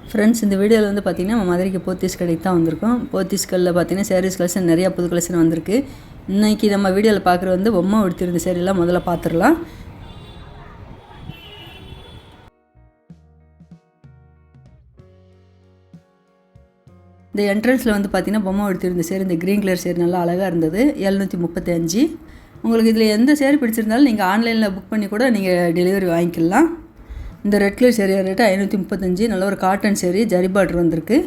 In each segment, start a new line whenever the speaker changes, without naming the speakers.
Friends, இந்த வீடியோவில் வந்து பார்த்திங்கன்னா நம்ம மதுரைக்கு போத்தீஸ் கடைக்கு தான் வந்திருக்கோம். போத்தீஸ்களில் பார்த்திங்கன்னா சாரீஸ் கலெக்ஷன் நிறையா புது கலெக்ஷன் வந்திருக்கு. இன்றைக்கி நம்ம வீடியோவில் பார்க்குறது வந்து பொம்மை உடுத்திருந்த சேரீலாம் முதல்ல பார்த்துடலாம். இந்த என்ட்ரன்ஸில் வந்து பார்த்திங்கன்னா பொம்மை உடுத்திருந்த சேரீ, இந்த க்ரீன் கலர் சேரீ நல்லா அழகாக இருந்தது. 735. உங்களுக்கு இதில் எந்த சேரீ பிடிச்சிருந்தாலும் நீங்கள் ஆன்லைனில் புக் பண்ணி கூட நீங்கள் டெலிவரி வாங்கிக்கலாம். இந்த ரெட் கலர் சேரீ ரேட்டு 535. நல்ல ஒரு காட்டன் சேரீ, ஜரி பார்டர் வந்திருக்கு.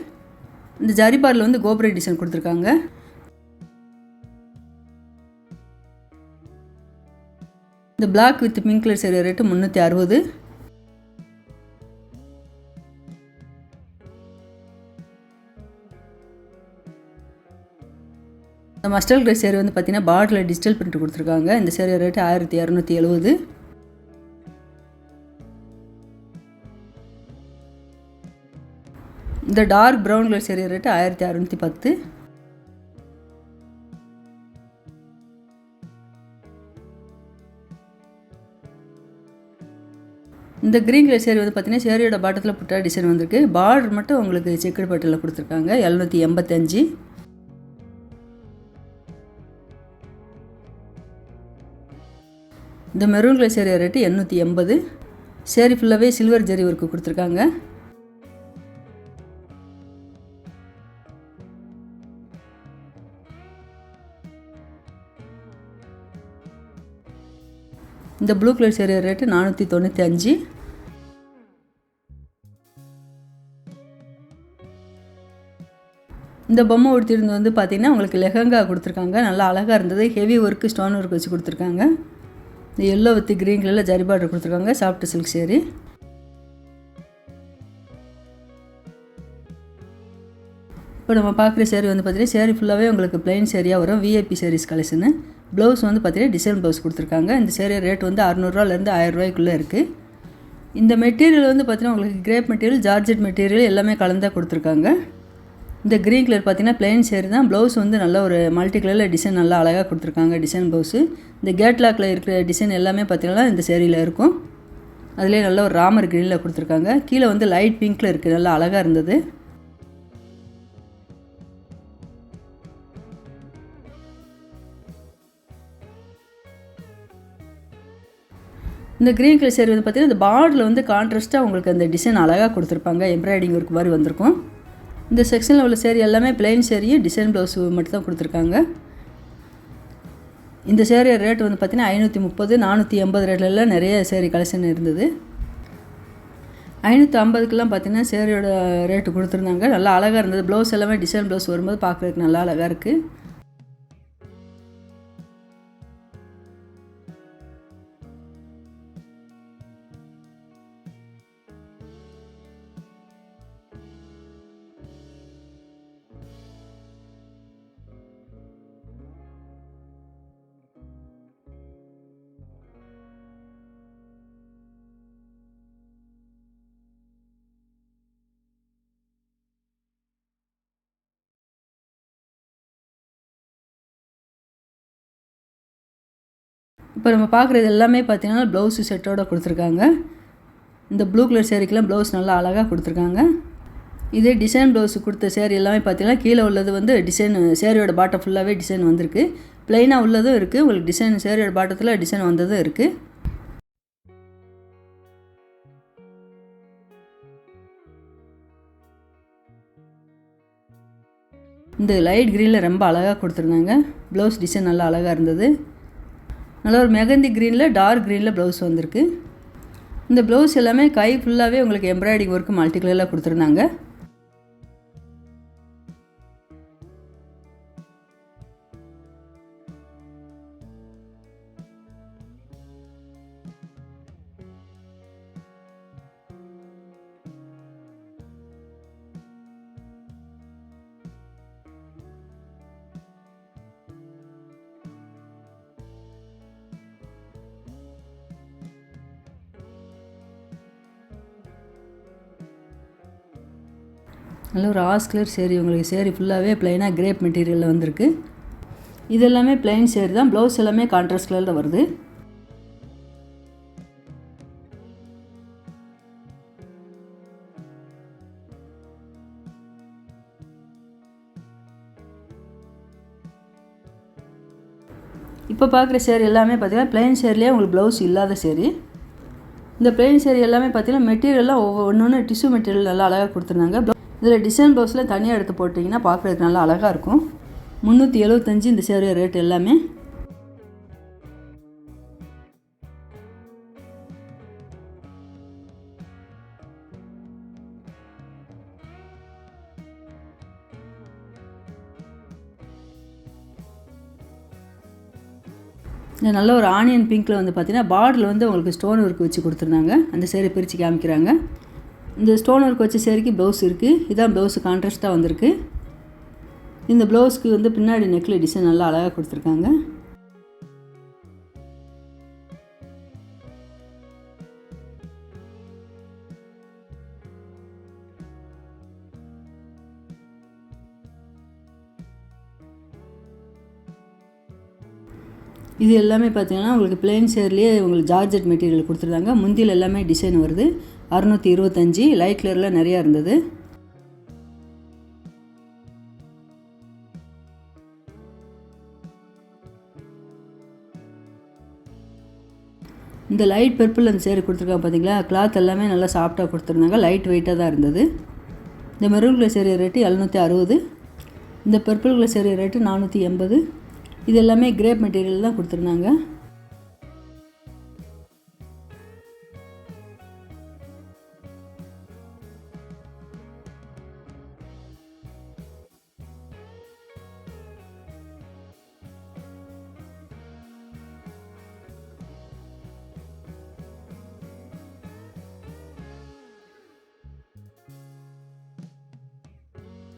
இந்த ஜரி பார்டரில் வந்து கோபுர டிசைன் கொடுத்துருக்காங்க. இந்த black with pink colour sari rate 360. இந்த மஸ்டர்ட் கலர் சேரீ வந்து பார்த்திங்கன்னா பார்டரில் டிஜிட்டல் பிரிண்ட் கொடுத்துருக்காங்க. இந்த சேரீ ரேட்டு 1270. இந்த dark brown colour sari rate 1610. இந்த க்ரீன் கலர் சேரீ வந்து பார்த்திங்கன்னா சேரீயோட பாட்டத்தில் புட்டா டிசைன் வந்திருக்கு. பார்டர் மட்டும் உங்களுக்கு செக்குடு பட்டில் கொடுத்துருக்காங்க. 785. இந்த maroon colour sari rate 880. Sari ஃபுல்லாகவே சில்வர் ஜரி ஒர்க்கு கொடுத்துருக்காங்க. இந்த ப்ளூ கலர் சேரீ ரேட்டு 495. இந்த பொம்மை உடுத்திருந்து வந்து பார்த்திங்கன்னா உங்களுக்கு லெஹங்கா கொடுத்துருக்காங்க. நல்லா அழகாக இருந்தது. ஹெவி ஒர்க்கு, ஸ்டோன் ஒர்க் வச்சு கொடுத்துருக்காங்க. இந்த எல்லோ வித் க்ரீன் கலரில் ஜரி பார்டர் கொடுத்துருக்காங்க. Soft silk sari. இப்போ நம்ம பார்க்குற சேரீ வந்து பார்த்திங்கன்னா சேரீ ஃபுல்லாகவே உங்களுக்கு பிளைன் சேரீயாக வரும். VIP saris collection. ப்ளவுஸ் வந்து பார்த்திங்கன்னா டிசைன் ப்ளவுஸ் கொடுத்துருக்காங்க. இந்த சேரீ ரேட் வந்து 600ரூவாலேருந்து 1000ரூவாய்க்குள்ளே இருக்குது. இந்த மெட்டீரியல் வந்து பார்த்திங்கன்னா உங்களுக்கு கிரேப் மெட்டீரியல், ஜார்ஜெட் மெட்டீரியல் எல்லாமே கலந்தாக கொடுத்துருக்காங்க. இந்த க்ரீன் கலர் பார்த்திங்கன்னா பிளைன் சேரீ தான். ப்ளவுஸ் வந்து நல்ல ஒரு மல்டி கலரில் டிசைன் நல்லா அழகாக கொடுத்துருக்காங்க. Design blouse. இந்த கேட்லாக்கில் இருக்கிற டிசைன் எல்லாமே பார்த்திங்கன்னா இந்த சேரீயில் இருக்கும். அதிலே நல்ல ஒரு ராமர் க்ரீனில் கொடுத்துருக்காங்க. கீழே வந்து லைட் பிங்க்கில் இருக்குது. நல்லா அழகாக இருந்தது. இந்த க்ரீன் கலர் சேரீ வந்து பார்த்திங்கன்னா இந்த பார்டரில் வந்து கான்ட்ராஸ்ட்டாக உங்களுக்கு அந்த டிசைன் அழகாக கொடுத்துருப்பாங்க. எம்ப்ராய்டிங் ஒர்க் மாதிரி வந்திருக்கும். இந்த செக்ஷனில் உள்ள சேரீ எல்லாமே பிளைன் சேரீயும் டிசைன் ப்ளவுஸ் மட்டும் தான் கொடுத்துருக்காங்க. இந்த சேரீ ரேட் வந்து பார்த்திங்கன்னா 530, 480 ரேட்லலாம் நிறைய சேரீ கலெக்ஷன் இருந்தது. 550க்கெலாம் பார்த்திங்கன்னா சேரீயோட ரேட்டு கொடுத்துருந்தாங்க. நல்லா அழகாக இருந்தது. ப்ளவுஸ் எல்லாமே டிசைன் ப்ளவுஸ் வரும்போது பார்க்குறதுக்கு நல்லா அழகாக இருக்குது. இப்போ நம்ம பார்க்குறது எல்லாமே பார்த்திங்கன்னா ப்ளவுஸு செட்டோடு கொடுத்துருக்காங்க. இந்த ப்ளூ கலர் சேரீக்கெலாம் ப்ளவுஸ் நல்லா அழகாக கொடுத்துருக்காங்க. இதே டிசைன் ப்ளவுஸு கொடுத்த சேரீ எல்லாமே பார்த்திங்கன்னா கீழே உள்ளது வந்து டிசைன், சேரீயோட பாட்டம் ஃபுல்லாகவே டிசைன் வந்திருக்கு. ப்ளைனாக உள்ளதும் இருக்குது. உங்களுக்கு டிசைன் சேரீயோட பாட்டத்தில் டிசைன் வந்ததும் இருக்குது. இந்த லைட் க்ரீனில் ரொம்ப அழகாக கொடுத்துருந்தாங்க. ப்ளவுஸ் டிசைன் நல்லா அழகாக இருந்தது. நல்ல ஒரு மெகந்தி க்ரீனில் டார்க் க்ரீனில் ப்ளவுஸ் வந்திருக்கு. இந்த ப்ளவுஸ் எல்லாமே கை ஃபுல்லாகவே உங்களுக்கு எம்ப்ராய்டிங் ஒர்க்கு மல்டி கலரில் கொடுத்துருந்தாங்க. நல்ல ஒரு ஆஸ் கலர் சேரீ. உங்களுக்கு சேரீ ஃபுல்லாகவே ப்ளைனாக கிரேப் மெட்டீரியலில் வந்திருக்கு. இது எல்லாமே பிளைன் சேரீ தான். ப்ளவுஸ் எல்லாமே கான்ட்ராஸ்ட் கலரில் வருது. இப்போ பார்க்குற சேரீ எல்லாமே பார்த்திங்கன்னா ப்ளைன் சேரீலேயே உங்களுக்கு ப்ளவுஸ் இல்லாத சேரீ. இந்த ப்ளைன் சேரீ எல்லாமே பார்த்திங்கன்னா மெட்டீரியல்லாம் ஒன்று டிஷ்யூ மெட்டீரியல் நல்லா அழகாக கொடுத்துருந்தாங்க. இதில் டிசைன் ப்ளவுஸில் தனியாக எடுத்து போட்டிங்கன்னா பார்க்குறதுக்கு நல்லா அழகாக இருக்கும். 375 இந்த சேரீ ரேட் எல்லாமே. இந்த நல்ல ஒரு ஆனியன் பிங்க்கில் வந்து பார்த்திங்கன்னா பார்டரில் வந்து உங்களுக்கு ஸ்டோன் ஒர்க் வச்சு கொடுத்துருந்தாங்க. அந்த சேரீ பிரித்து காமிக்கிறாங்க. இந்த ஸ்டோன் ஒர்க் வச்ச சேரீக்கு ப்ளவுஸ் இருக்குது. இதான் ப்ளவுஸு கான்ட்ராஸ்ட்டாக வந்திருக்கு. இந்த ப்ளவுஸ்க்கு வந்து பின்னாடி நெக்கில் டிசைன் நல்லா அழகாக கொடுத்துருக்காங்க. இது எல்லாமே பார்த்திங்கன்னா உங்களுக்கு ப்ளைன் சேரீலேயே உங்களுக்கு ஜார்ஜெட் மெட்டீரியல் கொடுத்துருந்தாங்க. முந்தியில் எல்லாமே டிசைன் வருது. 625 லைட் கலரில் நிறையா இருந்தது. இந்த லைட் பர்பிள் அந்த சேரீ கொடுத்துருக்காங்க பார்த்தீங்களா. கிளாத் எல்லாமே நல்லா சாஃப்டாக கொடுத்துருந்தாங்க. லைட் வெயிட்டாக தான் இருந்தது. இந்த மெரூன் கலர் சேரீ ரேட்டு 760. இந்த பர்பிள் கலர் சேரீ ரேட்டு 480. இது எல்லாமே கிரேப் மெட்டீரியல் தான் கொடுத்துருந்தாங்க.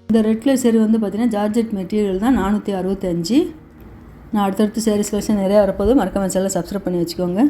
இந்த ரெட் கலர் சேரீ வந்து பார்த்திங்கன்னா ஜார்ஜெட் மெட்டீரியல் தான். 465. நான் அடுத்தடுத்து சேரீஸ் கலெக்ஷன் நிறையா வரப்போது. மறக்காம சேனலை சப்ஸ்கிரைப் பண்ணி வச்சுக்கோங்க.